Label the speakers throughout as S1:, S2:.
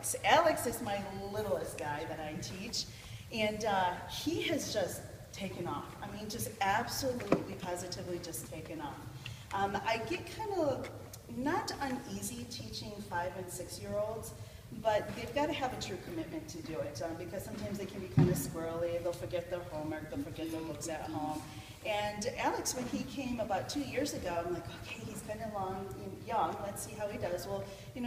S1: Alex. Alex is my littlest guy that I teach, and he has just taken off. I mean, just absolutely, positively just taken off. I get kind of not uneasy teaching 5- and 6-year-olds, but they've got to have a true commitment to do it, because sometimes they can be kind of squirrely. They'll forget their homework, they'll forget their books at home. And Alex, when he came about 2 years ago, I'm like, okay, he's been along young, let's see how he does. We'll,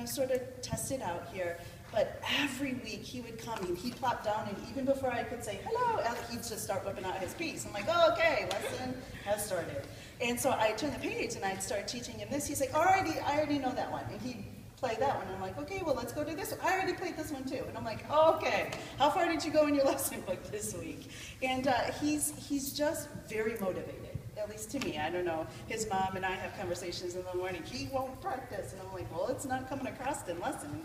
S1: sort of test it out here. But every week he would come and he'd plop down, and even before I could say, hello, Alex, he'd just start whipping out his piece. I'm like, oh, okay, lesson has started. And so I turned the page and I'd start teaching him this. He's like, I already know that one. And he'd play that one. And I'm like, okay, well, let's go do this one. I already played this one too. And I'm like, oh, okay, how far did you go in your lesson book this week? And he's just very motivated, at least to me. I don't know. His mom and I have conversations in the morning. He won't practice. And I'm like, well, it's not coming across in lesson.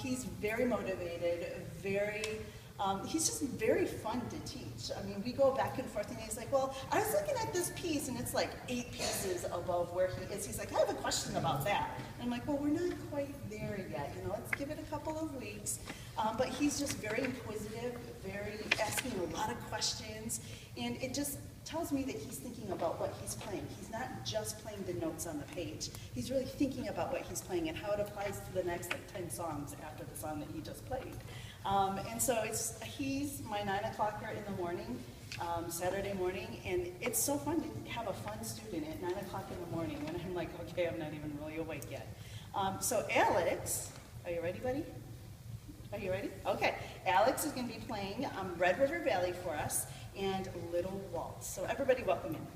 S1: He's very motivated, he's just very fun to teach. I mean, we go back and forth, and he's like, well, I was looking at this piece, and it's like 8 pieces above where he is. He's like, I have a question about that. And I'm like, well, we're not quite there yet. Let's give it a couple of weeks. But he's just very inquisitive, very asking a lot of questions, and it just tells me that he's thinking about what he's playing. He's not just playing the notes on the page. He's really thinking about what he's playing and how it applies to the next 10 songs after the song that he just played. And so he's my 9 o'clocker in the morning, Saturday morning, and it's so fun to have a fun student at 9 o'clock in the morning when I'm like, okay, I'm not even really awake yet. So Alex, are you ready, buddy? Are you ready? Okay. Alex is going to be playing Red River Valley for us and Little Waltz. So everybody welcome him.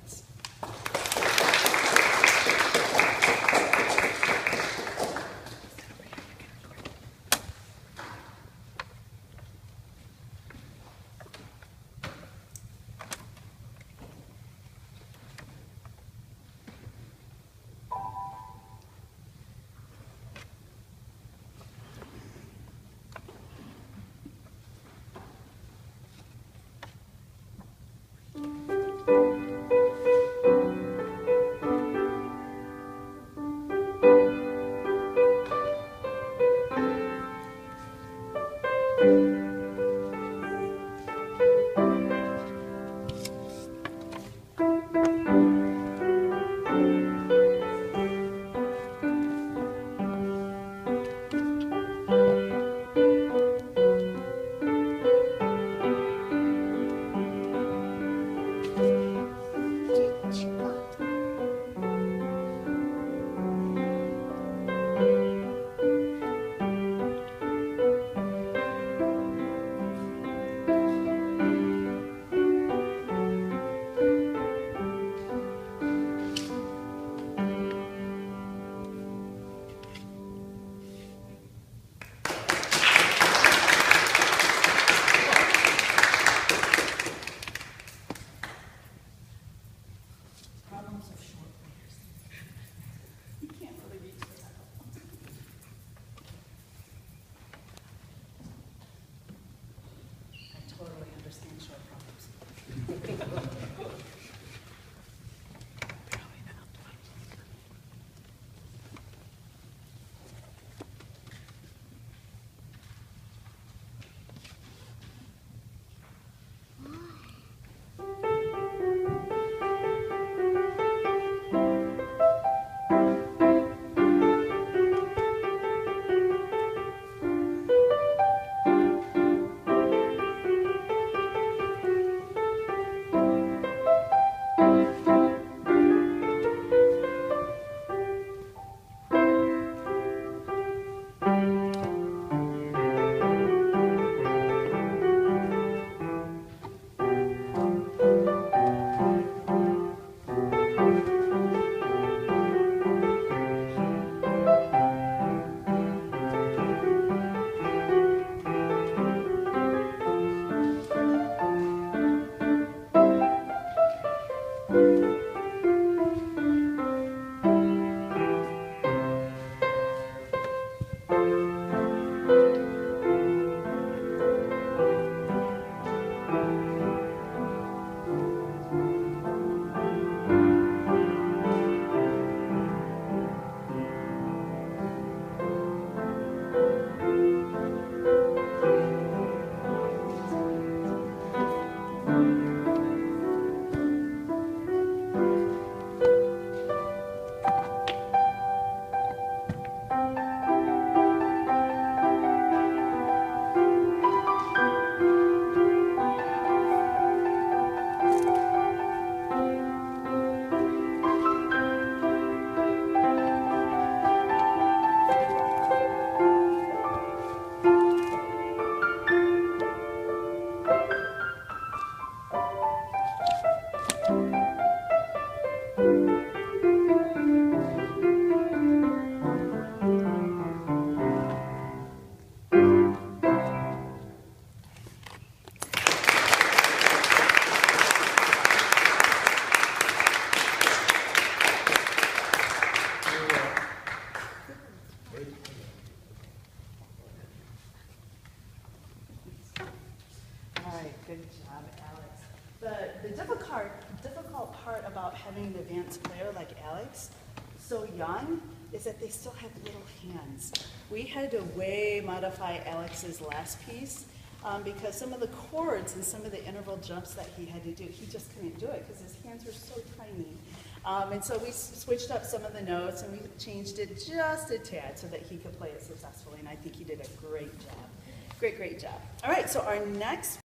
S1: right, good job, Alex. The difficult part about having an advanced player like Alex, so young, is that they still have little hands. We had to way modify Alex's last piece because some of the chords and some of the interval jumps that he had to do, he just couldn't do it because his hands were so tiny. And so we switched up some of the notes and we changed it just a tad so that he could play it successfully, and I think he did a great job. Great job. All right, so our next